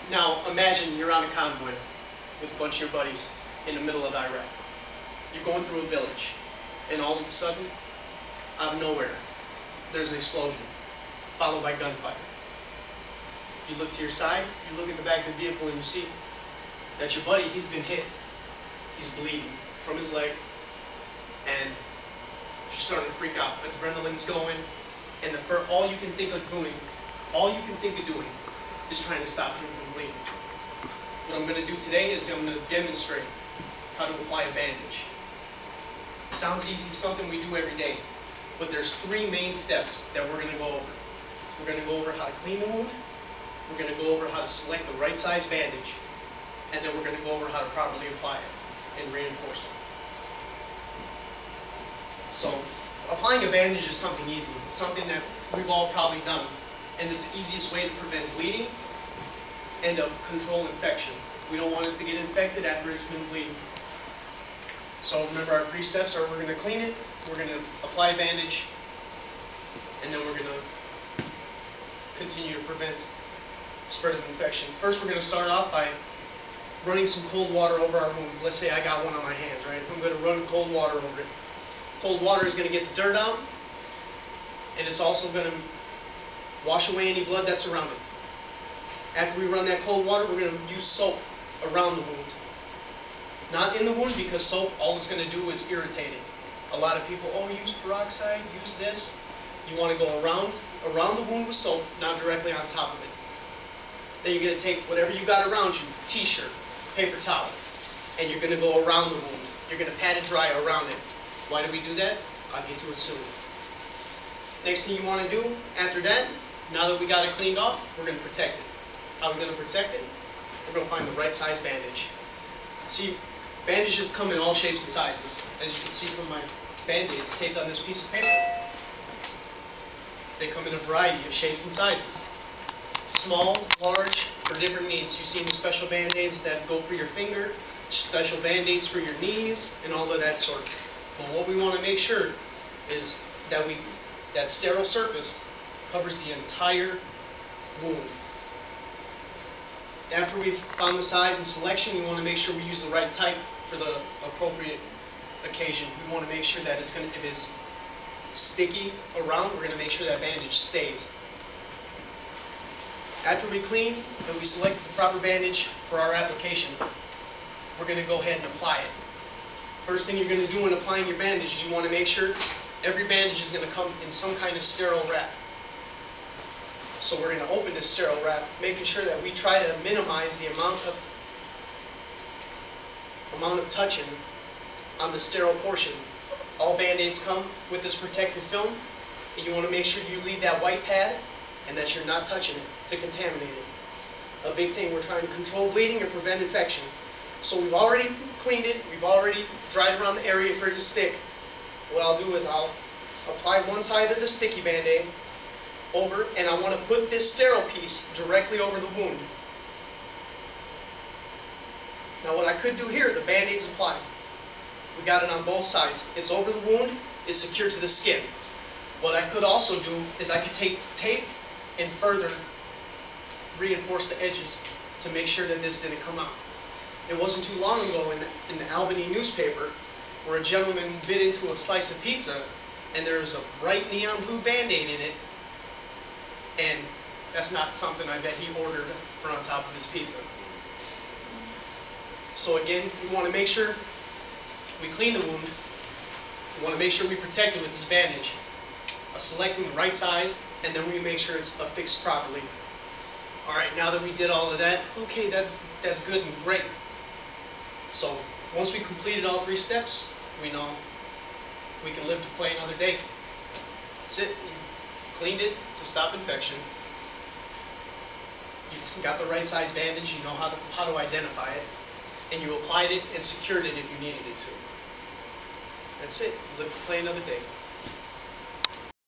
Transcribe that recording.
Now imagine you're on a convoy with a bunch of your buddies in the middle of Iraq. You're going through a village, and all of a sudden, out of nowhere, there's an explosion, followed by gunfire. You look to your side, you look at the back of the vehicle, and you see that your buddy, he's been hit. He's bleeding from his leg, and you're starting to freak out. Adrenaline's going, and all you can think of doing is trying to stop him from bleeding. What I'm going to do today is I'm going to demonstrate how to apply a bandage. Sounds easy, something we do every day, but there's 3 main steps that we're going to go over. We're going to go over how to clean the wound, we're going to go over how to select the right size bandage, and then we're going to go over how to properly apply it and reinforce it. So, applying a bandage is something easy. It's something that we've all probably done, and it's the easiest way to prevent bleeding and to control infection. We don't want it to get infected after it's been bleeding. So remember, our 3 steps are: we're going to clean it, we're going to apply a bandage, and then we're going to continue to prevent spread of infection. First, we're going to start off by running some cold water over our wound. Let's say I got one on my hands, right? I'm going to run cold water over it. Cold water is going to get the dirt out, and it's also going to wash away any blood that's around it. After we run that cold water, we're going to use soap around the wound. Not in the wound, because soap, all it's going to do is irritate it. A lot of people, oh, use peroxide, use this. You want to go around the wound with soap, not directly on top of it. Then you're going to take whatever you got around you, t-shirt, paper towel, and you're going to go around the wound. You're going to pat it dry around it. Why do we do that? I'll get to it soon. Next thing you want to do after that, now that we got it cleaned off, we're going to protect it. How are we going to protect it? We're going to find the right size bandage. See, bandages come in all shapes and sizes. As you can see from my band-aids taped on this piece of paper, they come in a variety of shapes and sizes. Small, large, for different needs. You've seen the special band-aids that go for your finger, special band-aids for your knees, and all of that sort. But what we want to make sure is that that sterile surface covers the entire wound. After we've found the size and selection, we want to make sure we use the right type for the appropriate occasion. We want to make sure that if it's sticky around, we're going to make sure that bandage stays. After we clean and we select the proper bandage for our application, we're going to go ahead and apply it. First thing you're going to do when applying your bandage is you want to make sure every bandage is going to come in some kind of sterile wrap. So we're going to open this sterile wrap, making sure that we try to minimize the amount of touching on the sterile portion. All band-aids come with this protective film, and you want to make sure you leave that white pad and that you're not touching it to contaminate it. A big thing, we're trying to control bleeding and prevent infection. So we've already cleaned it, we've already dried around the area for it to stick. What I'll do is I'll apply one side of the sticky band-aid over, and I want to put this sterile piece directly over the wound. Now what I could do here, the band-aid's applied. We got it on both sides. It's over the wound, it's secured to the skin. What I could also do is I could take tape and further reinforce the edges to make sure that this didn't come out. It wasn't too long ago in the Albany newspaper where a gentleman bit into a slice of pizza and there was a bright neon blue band-aid in it, and that's not something I bet he ordered for on top of his pizza. So again, we want to make sure we clean the wound. We want to make sure we protect it with this bandage, selecting the right size, and then we make sure it's affixed properly. Alright, now that we did all of that, okay, that's good and great. So once we completed all 3 steps, we know we can live to play another day. That's it. You cleaned it to stop infection. You got the right size bandage, you know how to identify it, and you applied it and secured it if you needed it to. That's it. Live to play another day.